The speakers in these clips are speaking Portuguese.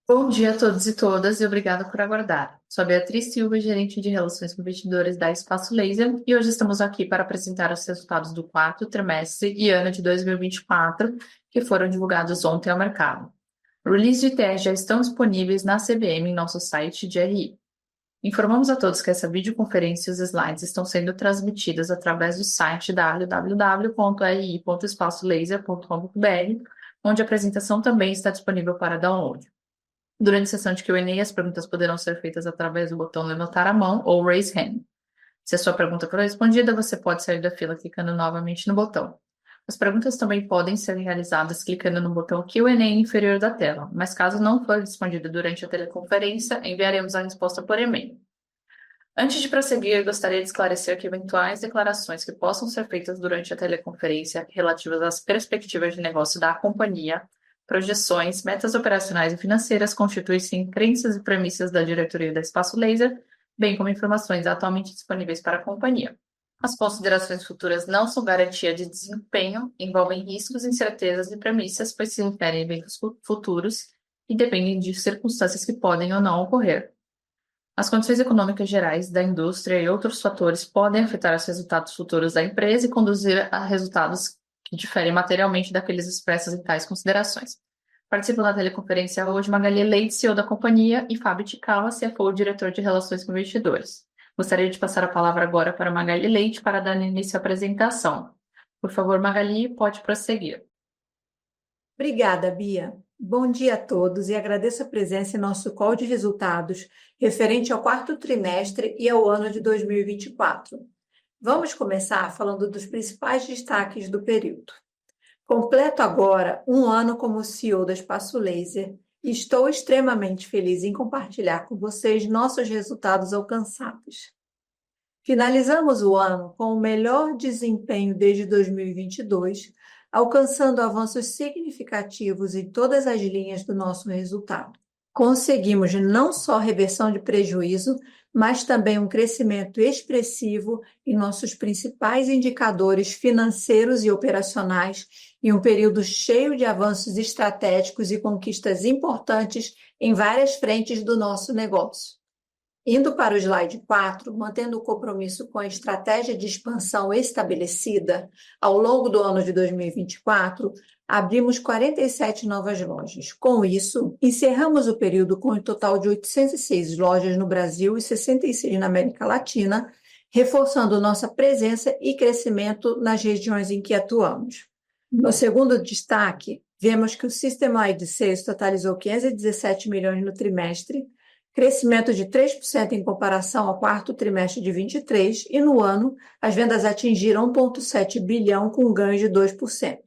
Bom dia a todos e todas e obrigada por aguardar. Sou a Beatriz Silva, gerente de Relações com Investidores da Espaço Laser, e hoje estamos aqui para apresentar os resultados do quarto trimestre e ano de 2024, que foram divulgados ontem ao mercado. O release de TR já estão disponíveis na CVM em nosso site de RI. Informamos a todos que essa videoconferência e os slides estão sendo transmitidas através do site www.ri.espacolaser.com.br, onde a apresentação também está disponível para download. Durante a sessão de Q&A, as perguntas poderão ser feitas através do botão levantar a mão ou raise hand. Se a sua pergunta for respondida, você pode sair da fila clicando novamente no botão. As perguntas também podem ser realizadas clicando no botão Q&A inferior da tela, mas caso não for respondida durante a teleconferência, enviaremos a resposta por e-mail. Antes de prosseguir, gostaria de esclarecer que eventuais declarações que possam ser feitas durante a teleconferência relativas às perspectivas de negócio da companhia, projeções, metas operacionais e financeiras constituem-se em crenças e premissas da diretoria da Espaço Laser, bem como informações atualmente disponíveis para a companhia. As considerações futuras não são garantia de desempenho, envolvem riscos, incertezas e premissas, pois se referem a eventos futuros e dependem de circunstâncias que podem ou não ocorrer. As condições econômicas gerais da indústria e outros fatores podem afetar os resultados futuros da empresa e conduzir a resultados que diferem materialmente daqueles expressos em tais considerações. Participam da teleconferência hoje Magali Leite, CEO da companhia, e Fábio Ticala, CFO, diretor de Relações com Investidores. Gostaria de passar a palavra agora para Magali Leite para dar início à apresentação. Por favor, Magali, pode prosseguir. Obrigada, Bia. Bom dia a todos e agradeço a presença em nosso call de resultados referente ao quarto trimestre e ao ano de 2024. Vamos começar falando dos principais destaques do período. Completo agora um ano como CEO da Espaço Laser e estou extremamente feliz em compartilhar com vocês nossos resultados alcançados. Finalizamos o ano com o melhor desempenho desde 2022, alcançando avanços significativos em todas as linhas do nosso resultado. Conseguimos não só reversão de prejuízo, mas também um crescimento expressivo em nossos principais indicadores financeiros e operacionais, em um período cheio de avanços estratégicos e conquistas importantes em várias frentes do nosso negócio. Indo para o slide 4, mantendo o compromisso com a estratégia de expansão estabelecida, ao longo do ano de 2024, abrimos 47 novas lojas. Com isso, encerramos o período com um total de 806 lojas no Brasil e 66 na América Latina, reforçando nossa presença e crescimento nas regiões em que atuamos. No segundo destaque, vemos que o System-wide Sales totalizou 517 milhões no trimestre, crescimento de 3% em comparação ao quarto trimestre de 23, e no ano, as vendas atingiram 1,7 bilhão, com ganho de 2%.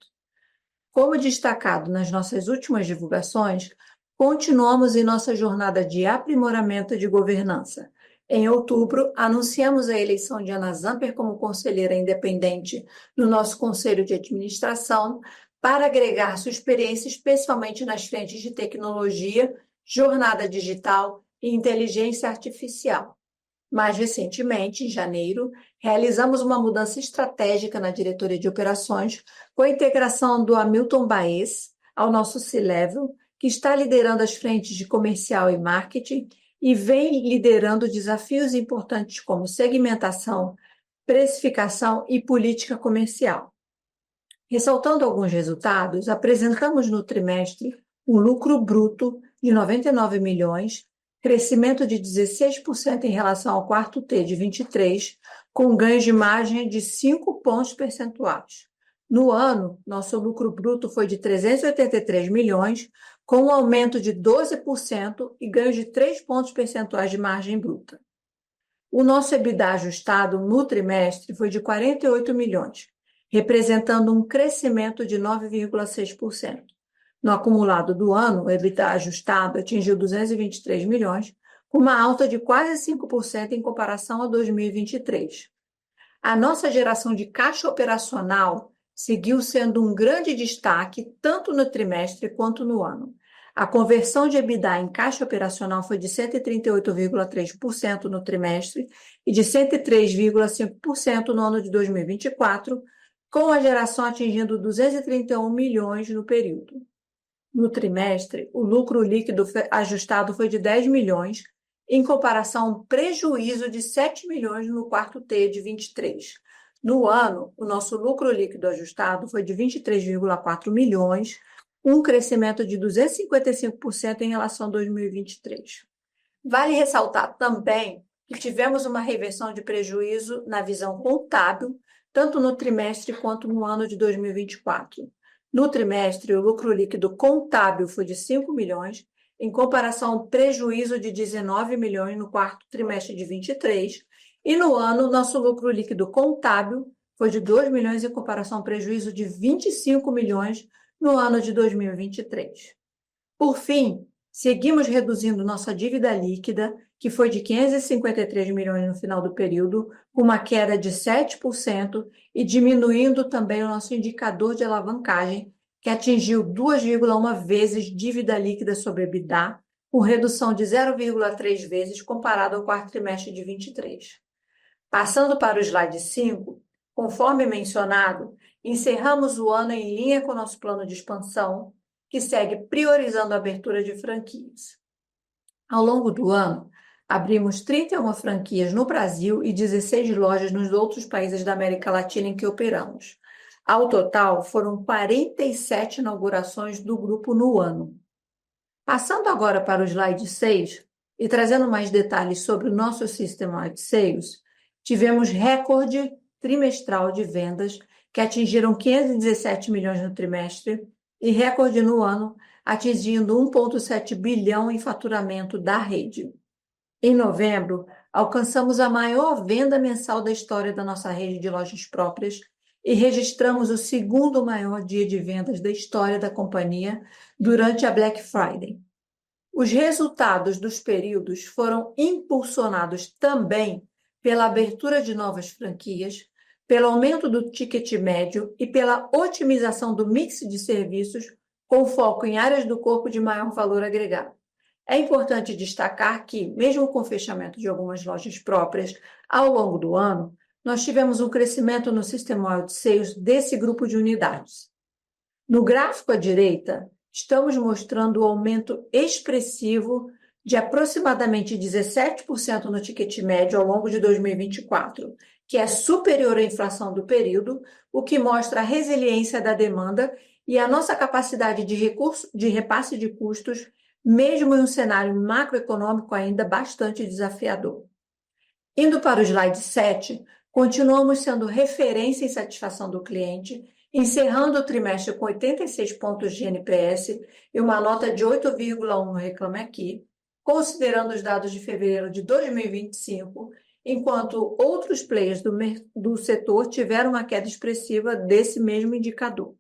Como destacado nas nossas últimas divulgações, continuamos em nossa jornada de aprimoramento de governança. Em outubro, anunciamos a eleição de Ana Zamper como conselheira independente no nosso conselho de administração, para agregar sua experiência, especialmente nas frentes de tecnologia, jornada digital e inteligência artificial. Mais recentemente, em janeiro, realizamos uma mudança estratégica na diretoria de operações com a integração do Hamilton Baez ao nosso C-Level, que está liderando as frentes de comercial e marketing e vem liderando desafios importantes como segmentação, precificação e política comercial. Ressaltando alguns resultados, apresentamos no trimestre um lucro bruto de 99 milhões, crescimento de 16% em relação ao quarto T de 23, com ganho de margem de 5 pontos percentuais. No ano, nosso lucro bruto foi de 383 milhões, com um aumento de 12% e ganho de 3 pontos percentuais de margem bruta. O nosso EBITDA ajustado no trimestre foi de 48 milhões, representando um crescimento de 9,6%. No acumulado do ano, o EBITDA ajustado atingiu 223 milhões, com uma alta de quase 5% em comparação a 2023. A nossa geração de caixa operacional seguiu sendo um grande destaque tanto no trimestre quanto no ano. A conversão de EBITDA em caixa operacional foi de 138,3% no trimestre e de 103,5% no ano de 2024, com a geração atingindo 231 milhões no período. No trimestre, o lucro líquido ajustado foi de 10 milhões, em comparação a um prejuízo de 7 milhões no quarto T de 23. No ano, o nosso lucro líquido ajustado foi de 23,4 milhões, um crescimento de 255% em relação a 2023. Vale ressaltar também que tivemos uma reversão de prejuízo na visão contábil, tanto no trimestre quanto no ano de 2024. No trimestre, o lucro líquido contábil foi de 5 milhões, em comparação ao prejuízo de 19 milhões no quarto trimestre de 23, e no ano, nosso lucro líquido contábil foi de 2 milhões em comparação ao prejuízo de 25 milhões no ano de 2023. Por fim, seguimos reduzindo nossa dívida líquida, que foi de 553 milhões no final do período, com uma queda de 7%, e diminuindo também o nosso indicador de alavancagem, que atingiu 2,1 vezes dívida líquida sobre EBITDA, com redução de 0,3 vezes comparado ao quarto trimestre de 23. Passando para o slide 5, conforme mencionado, encerramos o ano em linha com o nosso plano de expansão, que segue priorizando a abertura de franquias. Ao longo do ano, abrimos 31 franquias no Brasil e 16 lojas nos outros países da América Latina em que operamos. Ao total, foram 47 inaugurações do grupo no ano. Passando agora para o slide 6 e trazendo mais detalhes sobre o nosso sistema de sales, tivemos recorde trimestral de vendas, que atingiram 517 milhões no trimestre, e recorde no ano, atingindo 1,7 bilhão em faturamento da rede. Em novembro, alcançamos a maior venda mensal da história da nossa rede de lojas próprias e registramos o segundo maior dia de vendas da história da companhia durante a Black Friday. Os resultados dos períodos foram impulsionados também pela abertura de novas franquias, pelo aumento do ticket médio e pela otimização do mix de serviços com foco em áreas do corpo de maior valor agregado. É importante destacar que, mesmo com o fechamento de algumas lojas próprias ao longo do ano, nós tivemos um crescimento no sistema de sales desse grupo de unidades. No gráfico à direita, estamos mostrando o aumento expressivo de aproximadamente 17% no ticket médio ao longo de 2024, que é superior à inflação do período, o que mostra a resiliência da demanda e a nossa capacidade de repasse de custos, mesmo em um cenário macroeconômico ainda bastante desafiador. Indo para o slide 7, continuamos sendo referência em satisfação do cliente, encerrando o trimestre com 86 pontos de NPS e uma nota de 8,1 no Reclame Aqui, considerando os dados de fevereiro de 2025, enquanto outros players do setor tiveram uma queda expressiva desse mesmo indicador.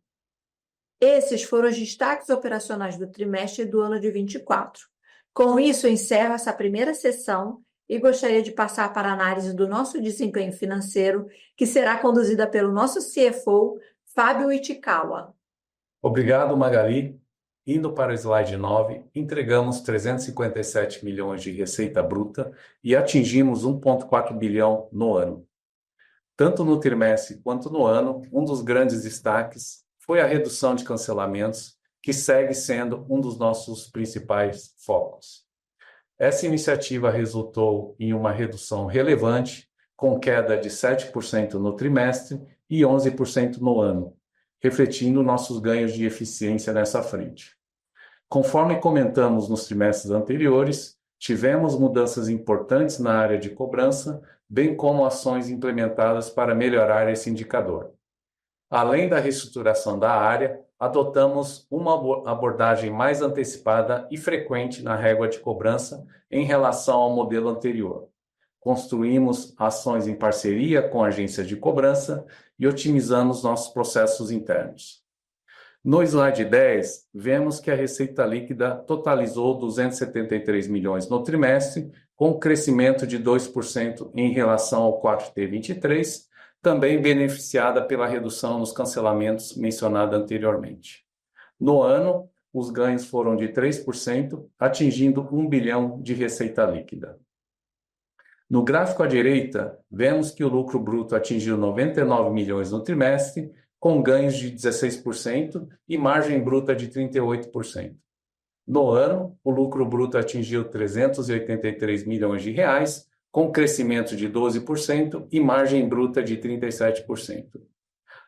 Esses foram os destaques operacionais do trimestre do ano de 24. Com isso, eu encerro essa primeira sessão e gostaria de passar para a análise do nosso desempenho financeiro, que será conduzida pelo nosso CFO, Fábio Ichikawa. Obrigado, Magali. Indo para o slide 9, entregamos 357 milhões de receita bruta e atingimos 1,4 bilhão no ano. Tanto no trimestre quanto no ano, um dos grandes destaques foi a redução de cancelamentos, que segue sendo um dos nossos principais focos. Essa iniciativa resultou em uma redução relevante, com queda de 7% no trimestre e 11% no ano, refletindo nossos ganhos de eficiência nessa frente. Conforme comentamos nos trimestres anteriores, tivemos mudanças importantes na área de cobrança, bem como ações implementadas para melhorar esse indicador. Além da reestruturação da área, adotamos uma abordagem mais antecipada e frequente na régua de cobrança em relação ao modelo anterior. Construímos ações em parceria com agências de cobrança e otimizamos nossos processos internos. No slide 10, vemos que a receita líquida totalizou 273 milhões no trimestre, com um crescimento de 2% em relação ao 4T23, também beneficiada pela redução nos cancelamentos mencionada anteriormente. No ano, os ganhos foram de 3%, atingindo 1 bilhão de receita líquida. No gráfico à direita, vemos que o lucro bruto atingiu 99 milhões no trimestre, com ganhos de 16% e margem bruta de 38%. No ano, o lucro bruto atingiu 383 milhões de reais, com crescimento de 12% e margem bruta de 37%.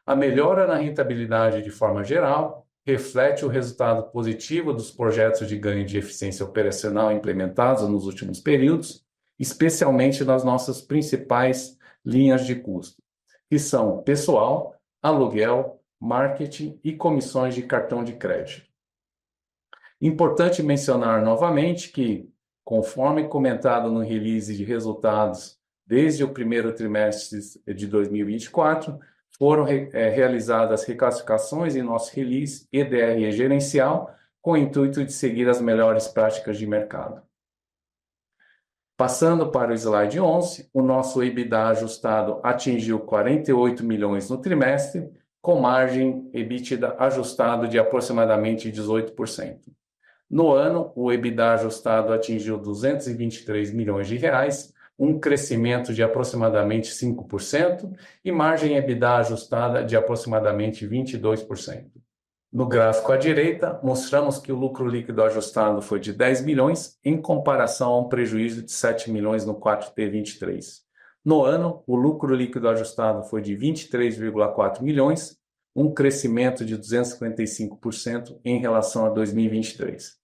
A melhora na rentabilidade de forma geral reflete o resultado positivo dos projetos de ganho de eficiência operacional implementados nos últimos períodos, especialmente nas nossas principais linhas de custo, que são pessoal, aluguel, marketing e comissões de cartão de crédito. Importante mencionar novamente que, conforme comentado no release de resultados desde o primeiro trimestre de 2024, foram realizadas reclassificações em nosso release EDRE gerencial, com o intuito de seguir as melhores práticas de mercado. Passando para o slide 11, o nosso EBITDA ajustado atingiu 48 milhões no trimestre, com margem EBITDA ajustado de aproximadamente 18%. No ano, o EBITDA ajustado atingiu 223 milhões de reais, um crescimento de aproximadamente 5% e margem EBITDA ajustada de aproximadamente 22%. No gráfico à direita, mostramos que o lucro líquido ajustado foi de 10 milhões, em comparação a um prejuízo de 7 milhões no 4T23. No ano, o lucro líquido ajustado foi de 23,4 milhões, um crescimento de 255% em relação a 2023.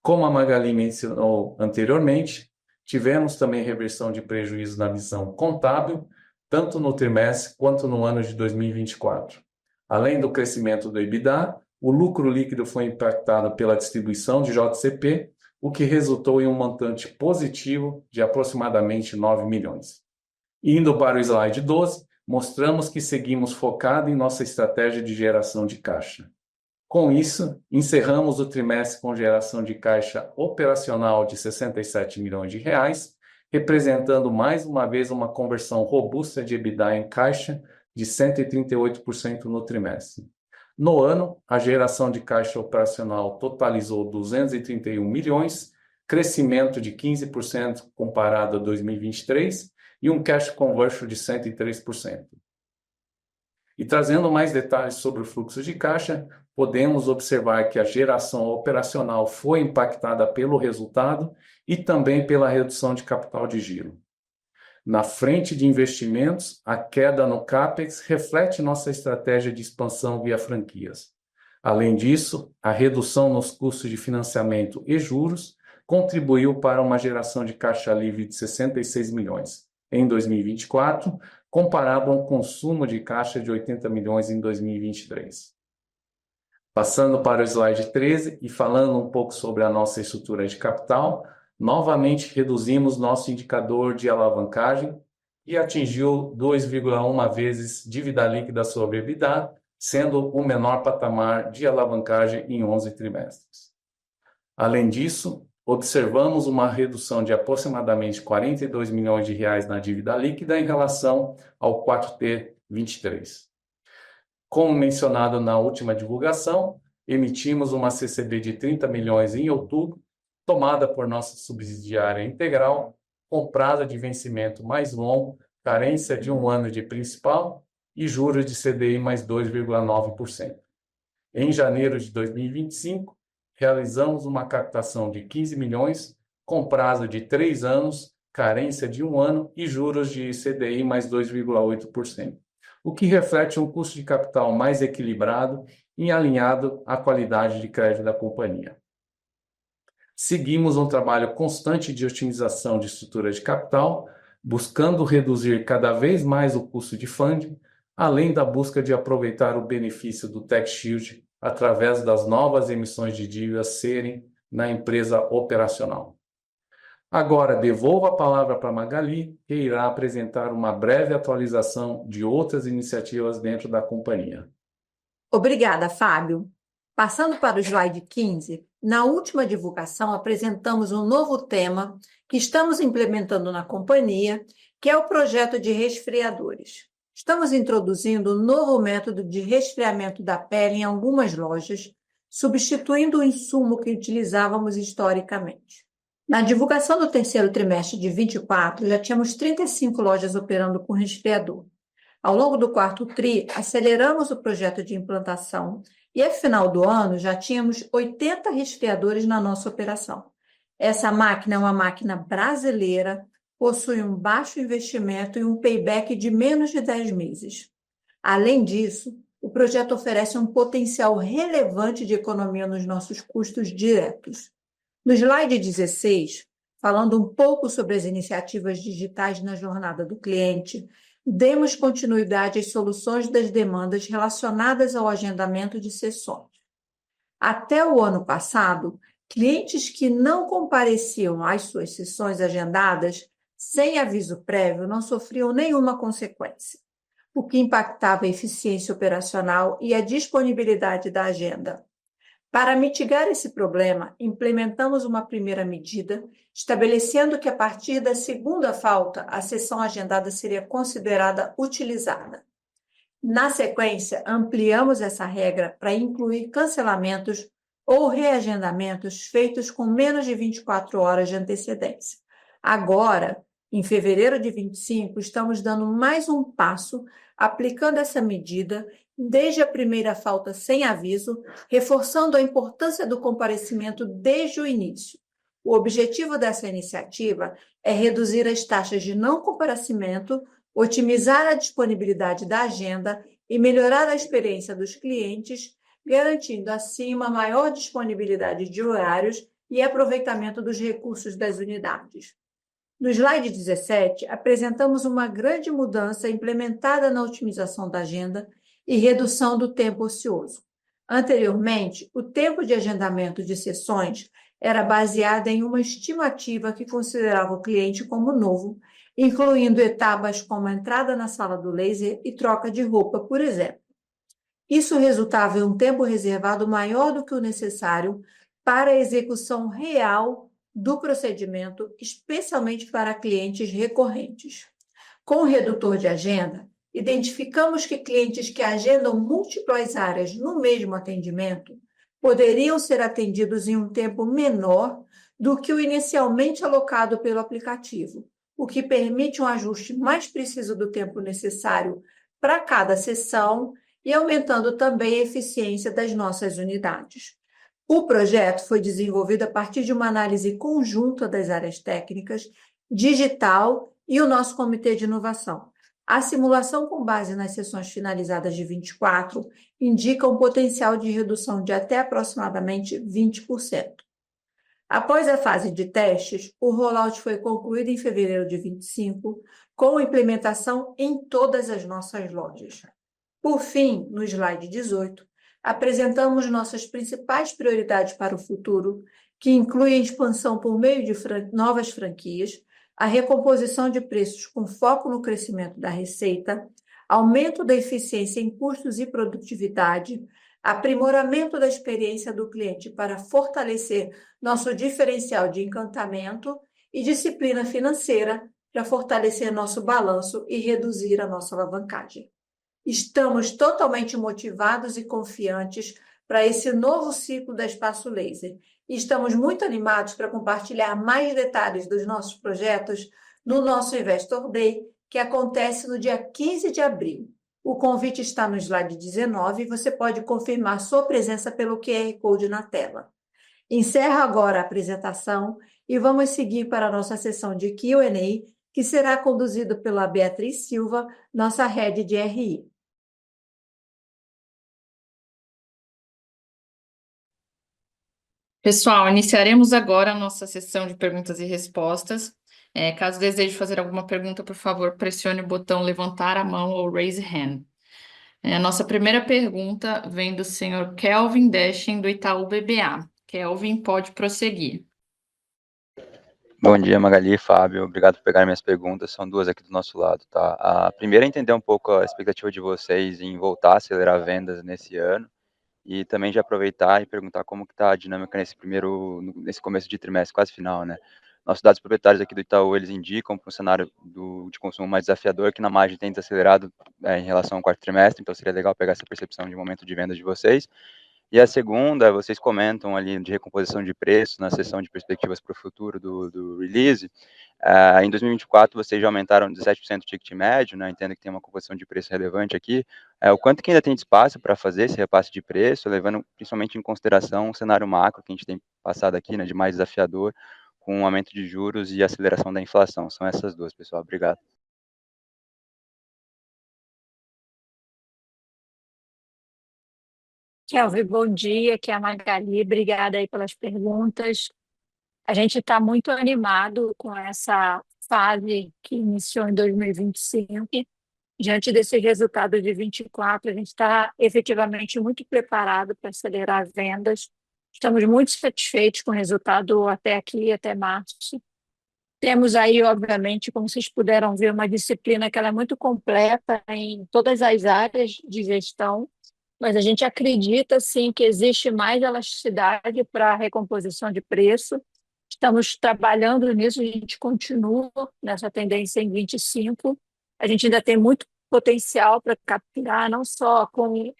Como a Magali mencionou anteriormente, tivemos também reversão de prejuízo na visão contábil, tanto no trimestre quanto no ano de 2024. Além do crescimento do EBITDA, o lucro líquido foi impactado pela distribuição de JCP, o que resultou em um montante positivo de aproximadamente 9 milhões. Indo para o slide 12, mostramos que seguimos focados em nossa estratégia de geração de caixa. Com isso, encerramos o trimestre com geração de caixa operacional de 67 milhões de reais, representando mais uma vez uma conversão robusta de EBITDA em caixa de 138% no trimestre. No ano, a geração de caixa operacional totalizou 231 milhões, crescimento de 15% comparado a 2023 e um cash conversion de 103%. E trazendo mais detalhes sobre o fluxo de caixa, podemos observar que a geração operacional foi impactada pelo resultado e também pela redução de capital de giro. Na frente de investimentos, a queda no CAPEX reflete nossa estratégia de expansão via franquias. Além disso, a redução nos custos de financiamento e juros contribuiu para uma geração de caixa livre de 66 milhões em 2024, comparado a um consumo de caixa de 80 milhões em 2023. Passando para o slide 13 e falando um pouco sobre a nossa estrutura de capital, novamente reduzimos nosso indicador de alavancagem e atingiu 2,1 vezes dívida líquida sobre EBITDA, sendo o menor patamar de alavancagem em 11 trimestres. Além disso, observamos uma redução de aproximadamente 42 milhões de reais na dívida líquida em relação ao 4T23. Como mencionado na última divulgação, emitimos uma CCB de 30 milhões em outubro, tomada por nossa subsidiária integral, com prazo de vencimento mais longo, carência de 1 ano de principal e juros de CDI mais 2,9%. Em janeiro de 2025, realizamos uma captação de 15 milhões, com prazo de 3 anos, carência de 1 ano e juros de CDI mais 2,8%, o que reflete um custo de capital mais equilibrado e alinhado à qualidade de crédito da companhia. Seguimos um trabalho constante de otimização de estrutura de capital, buscando reduzir cada vez mais o custo de funding, além da busca de aproveitar o benefício do Tax Shield através das novas emissões de dívidas serem na empresa operacional. Agora, devolvo a palavra para a Magali, que irá apresentar uma breve atualização de outras iniciativas dentro da companhia. Obrigada, Fábio. Passando para o slide 15, na última divulgação apresentamos um novo tema que estamos implementando na companhia, que é o projeto de resfriadores. Estamos introduzindo um novo método de resfriamento da pele em algumas lojas, substituindo o insumo que utilizávamos historicamente. Na divulgação do terceiro trimestre de 24, já tínhamos 35 lojas operando com resfriador. Ao longo do quarto TRI, aceleramos o projeto de implantação e, ao final do ano, já tínhamos 80 resfriadores na nossa operação. Essa máquina é uma máquina brasileira, possui um baixo investimento e um payback de menos de 10 meses. Além disso, o projeto oferece um potencial relevante de economia nos nossos custos diretos. No slide 16, falando um pouco sobre as iniciativas digitais na jornada do cliente, demos continuidade às soluções das demandas relacionadas ao agendamento de sessões. Até o ano passado, clientes que não compareciam às suas sessões agendadas sem aviso prévio não sofriam nenhuma consequência, o que impactava a eficiência operacional e a disponibilidade da agenda. Para mitigar esse problema, implementamos uma primeira medida, estabelecendo que a partir da segunda falta, a sessão agendada seria considerada utilizada. Na sequência, ampliamos essa regra para incluir cancelamentos ou reagendamentos feitos com menos de 24 horas de antecedência. Agora, em fevereiro de 25, estamos dando mais um passo, aplicando essa medida desde a primeira falta sem aviso, reforçando a importância do comparecimento desde o início. O objetivo dessa iniciativa é reduzir as taxas de não comparecimento, otimizar a disponibilidade da agenda e melhorar a experiência dos clientes, garantindo assim uma maior disponibilidade de horários e aproveitamento dos recursos das unidades. No slide 17, apresentamos uma grande mudança implementada na otimização da agenda e redução do tempo ocioso. Anteriormente, o tempo de agendamento de sessões era baseado em uma estimativa que considerava o cliente como novo, incluindo etapas como a entrada na sala do laser e troca de roupa, por exemplo. Isso resultava em um tempo reservado maior do que o necessário para a execução real do procedimento, especialmente para clientes recorrentes. Com o redutor de agenda, identificamos que clientes que agendam múltiplas áreas no mesmo atendimento poderiam ser atendidos em um tempo menor do que o inicialmente alocado pelo aplicativo, o que permite um ajuste mais preciso do tempo necessário para cada sessão e aumentando também a eficiência das nossas unidades. O projeto foi desenvolvido a partir de uma análise conjunta das áreas técnicas, digital e o nosso comitê de inovação. A simulação com base nas sessões finalizadas de 24 indica um potencial de redução de até aproximadamente 20%. Após a fase de testes, o rollout foi concluído em fevereiro de 25, com implementação em todas as nossas lojas. Por fim, no slide 18, apresentamos nossas principais prioridades para o futuro, que incluem a expansão por meio de novas franquias, a recomposição de preços com foco no crescimento da receita, aumento da eficiência em custos e produtividade, aprimoramento da experiência do cliente para fortalecer nosso diferencial de encantamento e disciplina financeira para fortalecer nosso balanço e reduzir a nossa alavancagem. Estamos totalmente motivados e confiantes para esse novo ciclo da Espaço Laser. E estamos muito animados para compartilhar mais detalhes dos nossos projetos no nosso Investor Day, que acontece no dia 15 de abril. O convite está no slide 19 e você pode confirmar sua presença pelo QR Code na tela. Encerro agora a apresentação e vamos seguir para a nossa sessão de Q&A, que será conduzida pela Beatriz Silva, nossa Head de RI. Pessoal, iniciaremos agora a nossa sessão de perguntas e respostas. Caso deseje fazer alguma pergunta, por favor, pressione o botão levantar a mão ou raise hand. A nossa primeira pergunta vem do senhor Kelvin Deschen, do Itaú BBA. Kelvin, pode prosseguir. Bom dia, Magali, Fábio. Obrigado por pegar minhas perguntas. São duas aqui do nosso lado, tá? A primeira é entender um pouco a expectativa de vocês em voltar a acelerar vendas nesse ano e também de aproveitar e perguntar como que está a dinâmica nesse começo de trimestre, quase final, né? Nossos dados proprietários aqui do Itaú, eles indicam para um cenário de consumo mais desafiador que na margem tem desacelerado em relação ao quarto trimestre, então seria legal pegar essa percepção de momento de venda de vocês. E a segunda, vocês comentam ali de recomposição de preço na seção de perspectivas para o futuro do release. Em 2024, vocês já aumentaram 17% o ticket médio, né? Entendo que tem uma composição de preço relevante aqui. O quanto que ainda tem de espaço para fazer esse repasse de preço, levando principalmente em consideração o cenário macro que a gente tem passado aqui, né, de mais desafiador, com o aumento de juros e aceleração da inflação. São essas duas, pessoal. Obrigado. Kelvin, bom dia, aqui é a Magali, obrigada aí pelas perguntas. A gente está muito animado com essa fase que iniciou em 2025. Diante desses resultados de 24, a gente está efetivamente muito preparado para acelerar as vendas. Estamos muito satisfeitos com o resultado até aqui, até março. Temos aí, obviamente, como vocês puderam ver, uma disciplina que ela é muito completa em todas as áreas de gestão, mas a gente acredita, sim, que existe mais elasticidade para a recomposição de preço. Estamos trabalhando nisso, a gente continua nessa tendência em 25. A gente ainda tem muito potencial para capturar, não só com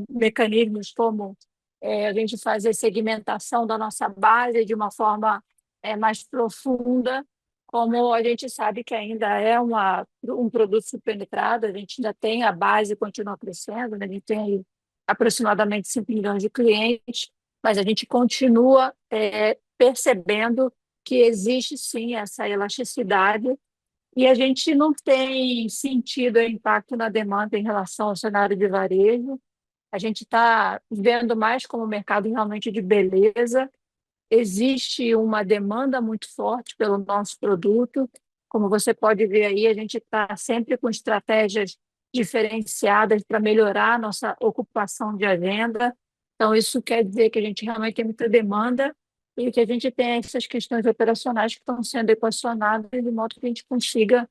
mecanismos como a gente fazer segmentação da nossa base de uma forma mais profunda, como a gente sabe que ainda é um produto subpenetrado, a gente ainda tem a base continua crescendo, né? A gente tem aí aproximadamente 5 milhões de clientes, mas a gente continua percebendo que existe sim essa elasticidade e a gente não tem sentido o impacto na demanda em relação ao cenário de varejo. A gente está vendo mais como mercado realmente de beleza. Existe uma demanda muito forte pelo nosso produto. Como você pode ver aí, a gente está sempre com estratégias diferenciadas para melhorar a nossa ocupação de agenda. Então, isso quer dizer que a gente realmente tem muita demanda e que a gente tem essas questões operacionais que estão sendo equacionadas de modo que a gente consiga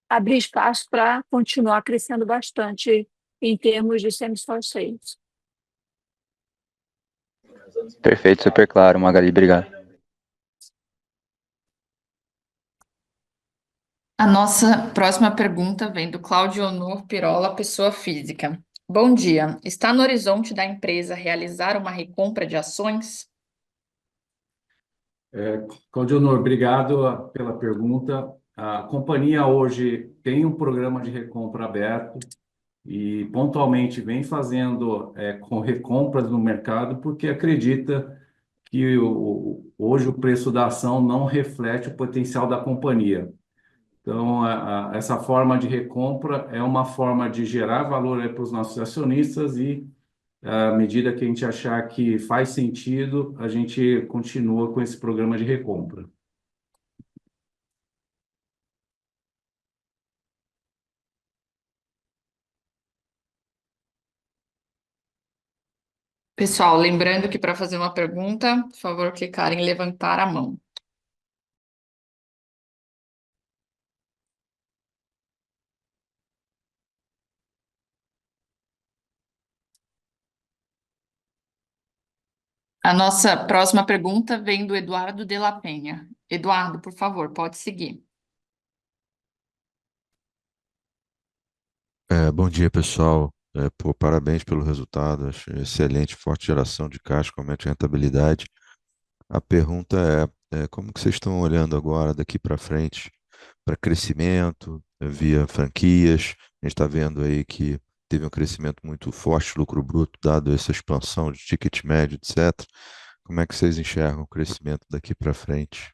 abrir espaço para continuar crescendo bastante em termos de same-store sales. Perfeito, super claro, Magali, obrigado. A nossa próxima pergunta vem do Claudio Honor Pirola, pessoa física. Bom dia. Está no horizonte da empresa realizar uma recompra de ações? Claudio Honor, obrigado pela pergunta. A companhia hoje tem um programa de recompra aberto e pontualmente vem fazendo com recompras no mercado porque acredita que hoje o preço da ação não reflete o potencial da companhia. Então, essa forma de recompra é uma forma de gerar valor para os nossos acionistas e, à medida que a gente achar que faz sentido, a gente continua com esse programa de recompra. Pessoal, lembrando que para fazer uma pergunta, por favor, clicar em levantar a mão. A nossa próxima pergunta vem do Eduardo de la Penha. Eduardo, por favor, pode seguir. Bom dia, pessoal. Parabéns pelo resultado. Acho excelente, forte geração de caixa, com aumento de rentabilidade. A pergunta como que vocês estão olhando agora, daqui para frente, para crescimento, via franquias? A gente está vendo aí que teve um crescimento muito forte, lucro bruto, dado essa expansão de ticket médio, etc. Como é que vocês enxergam o crescimento daqui para frente?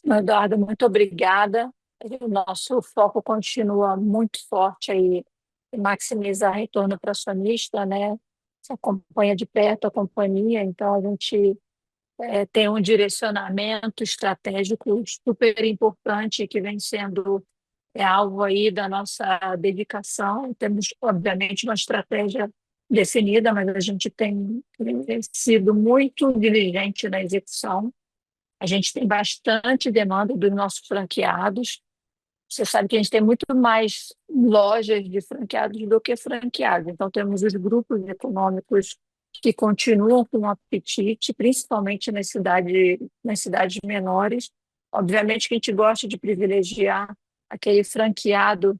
Eduardo, muito obrigada. O nosso foco continua muito forte aí em maximizar retorno para acionista, né? Você acompanha de perto a companhia, então a gente tem um direcionamento estratégico super importante que vem sendo alvo aí da nossa dedicação. Temos, obviamente, uma estratégia definida, mas a gente tem sido muito diligente na execução. A gente tem bastante demanda dos nossos franqueados. Você sabe que a gente tem muito mais lojas de franqueados do que franqueados. Então, temos os grupos econômicos que continuam com apetite, principalmente nas cidades menores. Obviamente que a gente gosta de privilegiar aquele franqueado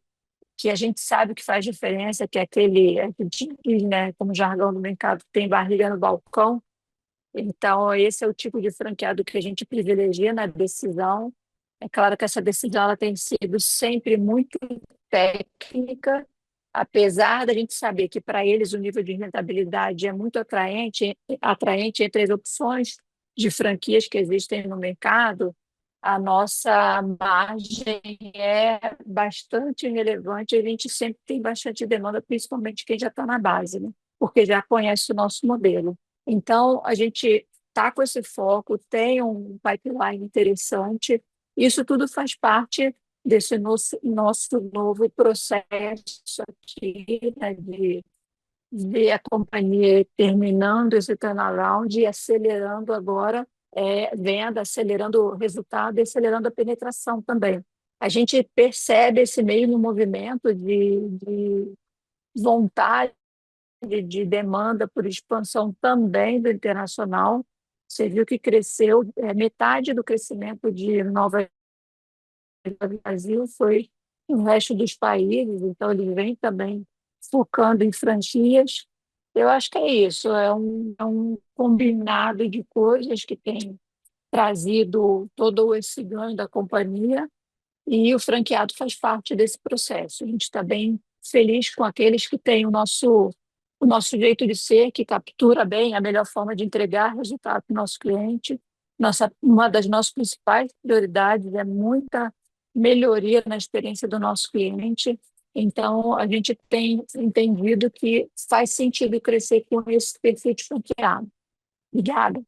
que a gente sabe que faz diferença, que é aquele né, como jargão do mercado, que tem barriga no balcão. Então, esse é o tipo de franqueado que a gente privilegia na decisão. É claro que essa decisão ela tem sido sempre muito técnica, apesar da gente saber que para eles o nível de rentabilidade é muito atraente entre as opções de franquias que existem no mercado, a nossa margem é bastante relevante, a gente sempre tem bastante demanda, principalmente quem já está na base, né? Porque já conhece o nosso modelo. Então, a gente está com esse foco, tem um pipeline interessante, isso tudo faz parte desse nosso novo processo aqui, né, de ver a companhia terminando esse turnaround e acelerando agora venda, acelerando o resultado e acelerando a penetração também. A gente percebe esse mesmo movimento de vontade, de demanda por expansão também do internacional. Você viu que cresceu, metade do crescimento de Nova do Brasil foi no resto dos países, então ele vem também focando em franquias. Eu acho que é isso, é um combinado de coisas que tem trazido todo esse ganho da companhia e o franqueado faz parte desse processo. A gente está bem feliz com aqueles que têm o nosso jeito de ser, que captura bem a melhor forma de entregar resultado para o nosso cliente. Uma das nossas principais prioridades é muita melhoria na experiência do nosso cliente. Então, a gente tem entendido que faz sentido crescer com esse perfil de franqueado. Obrigada.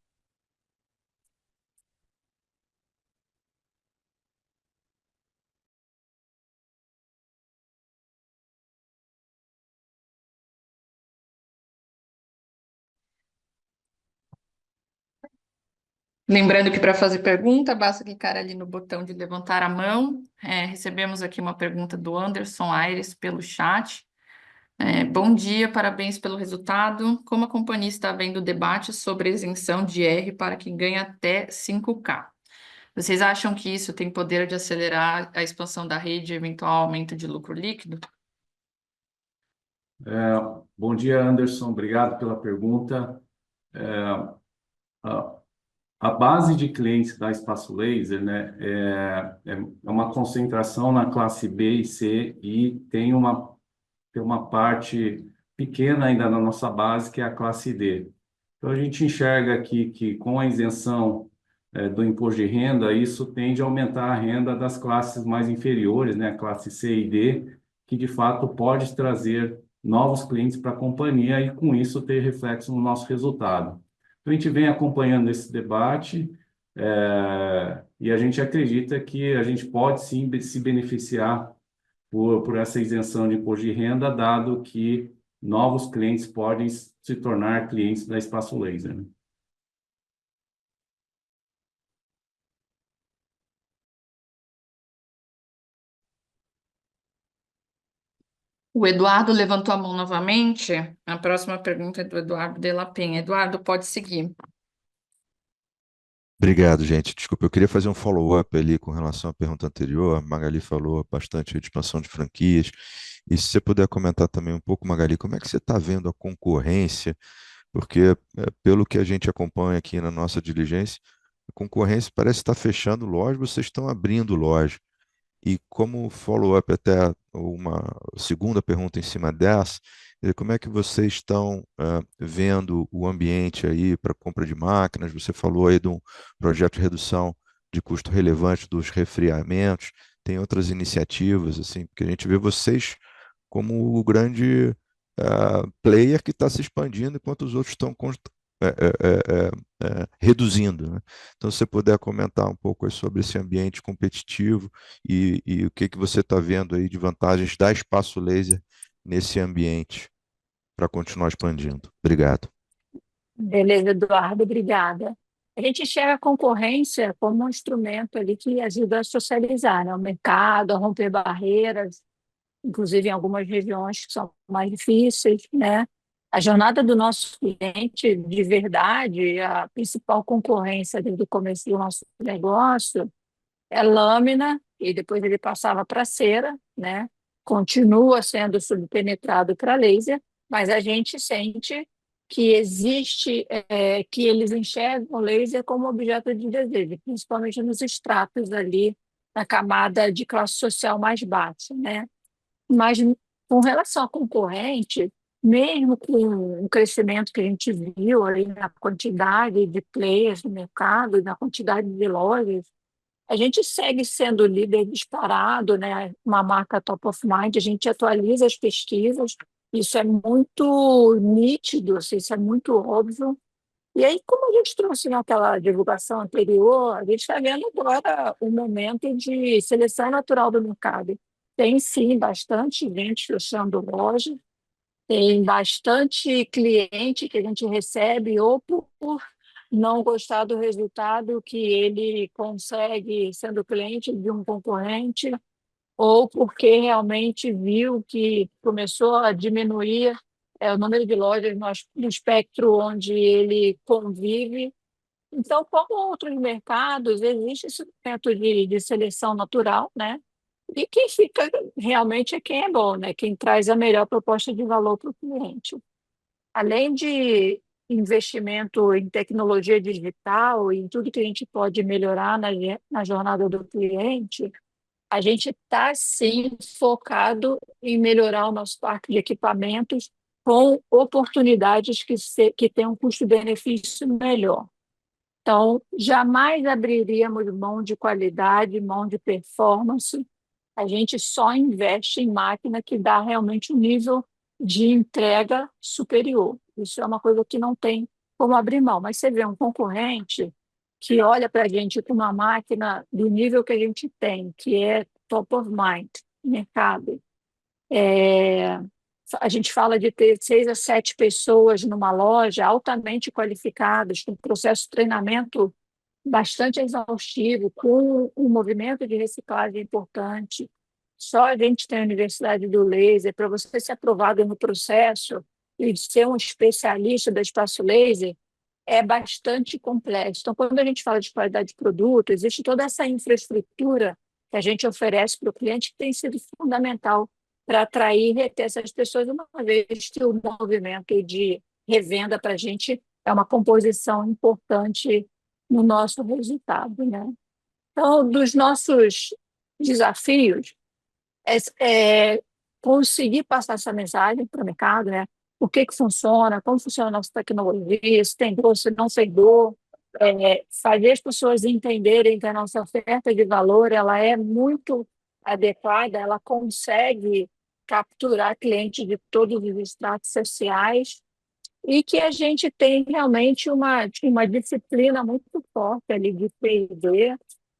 Lembrando que para fazer pergunta, basta clicar ali no botão de levantar a mão. Recebemos aqui uma pergunta do Anderson Aires pelo chat. Bom dia, parabéns pelo resultado. Como a companhia está vendo o debate sobre isenção de R para quem ganha até 5K? Vocês acham que isso tem poder de acelerar a expansão da rede e eventual aumento de lucro líquido? Bom dia, Anderson. Obrigado pela pergunta. A, a base de clientes da Espaço Laser, né, é uma concentração na classe B e C e tem uma parte pequena ainda na nossa base, que é a classe D. Então, a gente enxerga aqui que com a isenção do imposto de renda, isso tende a aumentar a renda das classes mais inferiores, né, a classe C e D, que de fato pode trazer novos clientes para a companhia e com isso ter reflexo no nosso resultado. Então, a gente vem acompanhando esse debate e a gente acredita que a gente pode sim se beneficiar por essa isenção de imposto de renda, dado que novos clientes podem se tornar clientes da Espaço Laser, né? O Eduardo levantou a mão novamente. A próxima pergunta é do Eduardo de la Penha. Eduardo, pode seguir. Obrigado, gente. Desculpa, eu queria fazer um follow-up ali com relação à pergunta anterior. A Magali falou bastante de expansão de franquias. E se você puder comentar também um pouco, Magali, como é que você está vendo a concorrência? Porque, pelo que a gente acompanha aqui na nossa diligência, a concorrência parece estar fechando loja, vocês estão abrindo loja. E como follow-up até uma segunda pergunta em cima dessa, como é que vocês estão vendo o ambiente aí para compra de máquinas? Você falou aí de um projeto de redução de custo relevante dos resfriamentos, tem outras iniciativas, assim, porque a gente vê vocês como o grande player que está se expandindo enquanto os outros estão reduzindo, né? Então, se você puder comentar um pouco aí sobre esse ambiente competitivo e o que você está vendo aí de vantagens da Espaço Laser nesse ambiente para continuar expandindo. Obrigado. Beleza, Eduardo, obrigada. A gente enxerga a concorrência como um instrumento ali que ajuda a socializar, né, o mercado, a romper barreiras, inclusive em algumas regiões que são mais difíceis, né? A jornada do nosso cliente, de verdade, a principal concorrência desde o começo do nosso negócio é lâmina, e depois ele passava para cera, né? Continua sendo subpenetrado para laser, mas a gente sente que existe, que eles enxergam o laser como objeto de desejo, principalmente nos estratos ali, na camada de classe social mais baixa, né? Mas com relação à concorrente, mesmo com o crescimento que a gente viu aí na quantidade de players no mercado, na quantidade de lojas, a gente segue sendo líder disparado, né? Uma marca top of mind, a gente atualiza as pesquisas, isso é muito nítido, assim, isso é muito óbvio. E aí, como a gente trouxe naquela divulgação anterior, a gente está vendo agora o momento de seleção natural do mercado. Tem sim bastante gente fechando loja, tem bastante cliente que a gente recebe ou por não gostar do resultado que ele consegue sendo cliente de um concorrente, ou porque realmente viu que começou a diminuir o número de lojas no espectro onde ele convive. Então, como outros mercados, existe esse método de seleção natural, né? E quem fica realmente é quem é bom, né? Quem traz a melhor proposta de valor para o cliente. Além de investimento em tecnologia digital e em tudo que a gente pode melhorar na jornada do cliente, a gente está, sim, focado em melhorar o nosso parque de equipamentos com oportunidades que têm um custo-benefício melhor. Então, jamais abriríamos mão de qualidade, mão de performance. A gente só investe em máquina que dá realmente um nível de entrega superior. Isso é uma coisa que não tem como abrir mão. Mas você vê um concorrente que olha para a gente com uma máquina do nível que a gente tem, que é top of mind, mercado. A gente fala de ter 6 a 7 pessoas numa loja altamente qualificadas, com processo de treinamento bastante exaustivo, com um movimento de reciclagem importante. Só a gente tem a Universidade do Laser. Para você ser aprovado no processo e ser um especialista da espaço laser, é bastante complexo. Então, quando a gente fala de qualidade de produto, existe toda essa infraestrutura que a gente oferece para o cliente que tem sido fundamental para atrair e reter essas pessoas, uma vez que o movimento de revenda para a gente é uma composição importante no nosso resultado, né? Então, dos nossos desafios, é conseguir passar essa mensagem para o mercado, né? O que funciona, como funciona a nossa tecnologia, se tem dor, se não tem dor, fazer as pessoas entenderem que a nossa oferta de valor ela é muito adequada, ela consegue capturar clientes de todos os estratos sociais e que a gente tem realmente uma disciplina muito forte ali de P&D.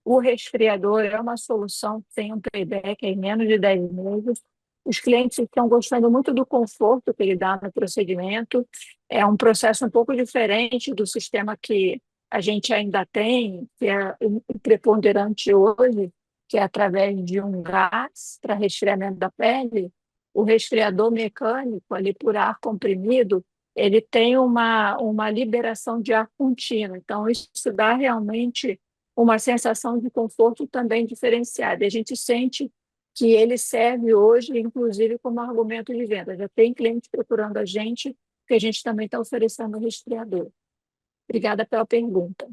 O resfriador é uma solução que tem um payback em menos de 10 meses. Os clientes estão gostando muito do conforto que ele dá no procedimento. É um processo um pouco diferente do sistema que a gente ainda tem, que é o preponderante hoje, que é através de um gás para resfriamento da pele. O resfriador mecânico, ali por ar comprimido, ele tem uma liberação de ar contínuo. Então, isso dá realmente uma sensação de conforto também diferenciada. A gente sente que ele serve hoje, inclusive, como argumento de venda. Já tem cliente procurando a gente, que a gente também está oferecendo resfriador. Obrigada pela pergunta.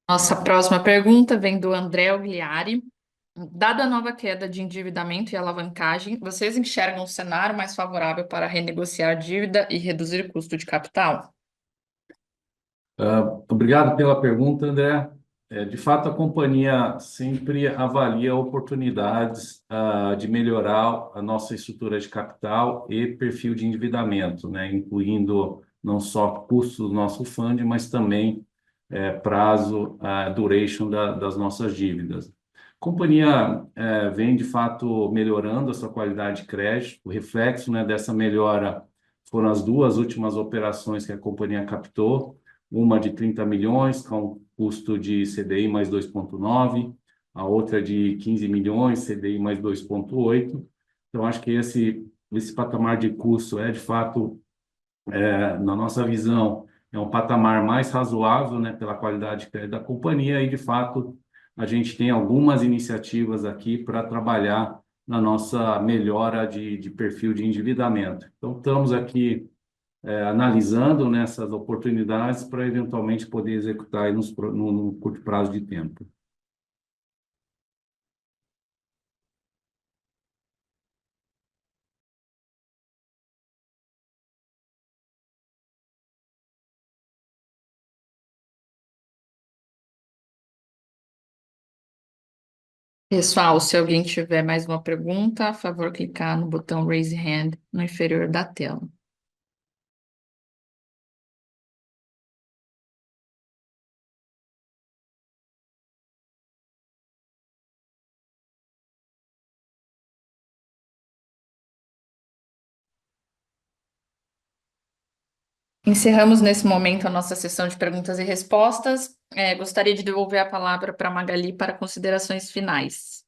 Nossa próxima pergunta vem do André Ogliari. Dada a nova queda de endividamento e alavancagem, vocês enxergam um cenário mais favorável para renegociar dívida e reduzir custo de capital? Obrigado pela pergunta, André. De fato, a companhia sempre avalia oportunidades de melhorar a nossa estrutura de capital e perfil de endividamento, né? Incluindo não só custo do nosso fundo, mas também prazo, duration das nossas dívidas. A companhia vem, de fato, melhorando a sua qualidade de crédito. O reflexo, né, dessa melhora foram as 2 últimas operações que a companhia captou, uma de 30 milhões, com custo de CDI mais 2,9, a outra de 15 milhões, CDI mais 2,8. Então, acho que esse patamar de custo de fato, na nossa visão, é um patamar mais razoável, né, pela qualidade de crédito da companhia, e de fato a gente tem algumas iniciativas aqui para trabalhar na nossa melhora de perfil de endividamento. Então, estamos aqui analisando nessas oportunidades para eventualmente poder executar aí no curto prazo de tempo. Pessoal, se alguém tiver mais uma pergunta, a favor clicar no botão Raise Hand no inferior da tela. Encerramos nesse momento a nossa sessão de perguntas e respostas. Gostaria de devolver a palavra para a Magali para considerações finais.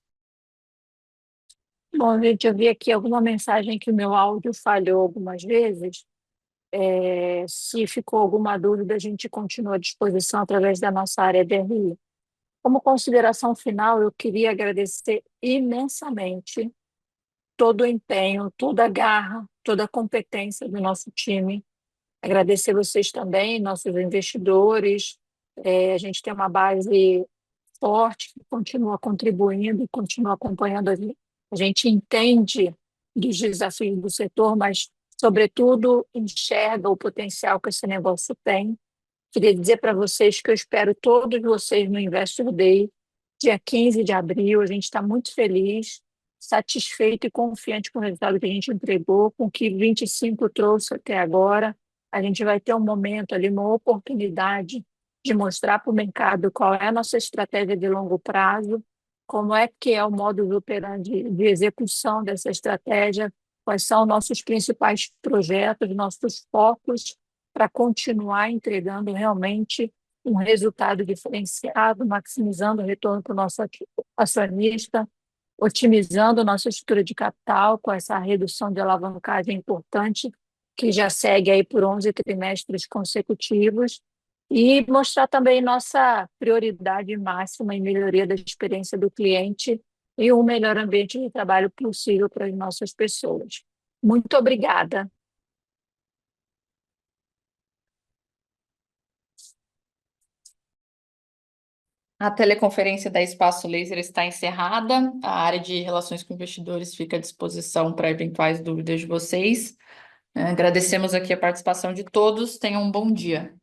Bom, gente, eu vi aqui alguma mensagem que o meu áudio falhou algumas vezes. Se ficou alguma dúvida, a gente continua à disposição através da nossa área de RI. Como consideração final, eu queria agradecer imensamente todo o empenho, toda a garra, toda a competência do nosso time. Agradecer vocês também, nossos investidores. A gente tem uma base forte que continua contribuindo e continua acompanhando a gente. A gente entende dos desafios do setor, mas, sobretudo, enxerga o potencial que esse negócio tem. Queria dizer para vocês que eu espero todos vocês no Investor Day, dia 15 de abril. A gente está muito feliz, satisfeito e confiante com o resultado que a gente entregou, com o que 25 trouxe até agora. A gente vai ter um momento ali, uma oportunidade de mostrar para o mercado qual é a nossa estratégia de longo prazo, como é que é o modus operandi de execução dessa estratégia, quais são nossos principais projetos, nossos focos, para continuar entregando realmente um resultado diferenciado, maximizando o retorno para o nosso acionista, otimizando nossa estrutura de capital com essa redução de alavancagem importante, que já segue aí por 11 trimestres consecutivos, e mostrar também nossa prioridade máxima em melhoria da experiência do cliente e um melhor ambiente de trabalho possível para as nossas pessoas. Muito obrigada. A teleconferência da Espaço Laser está encerrada. A área de relações com investidores fica à disposição para eventuais dúvidas de vocês. Agradecemos aqui a participação de todos. Tenham um bom dia.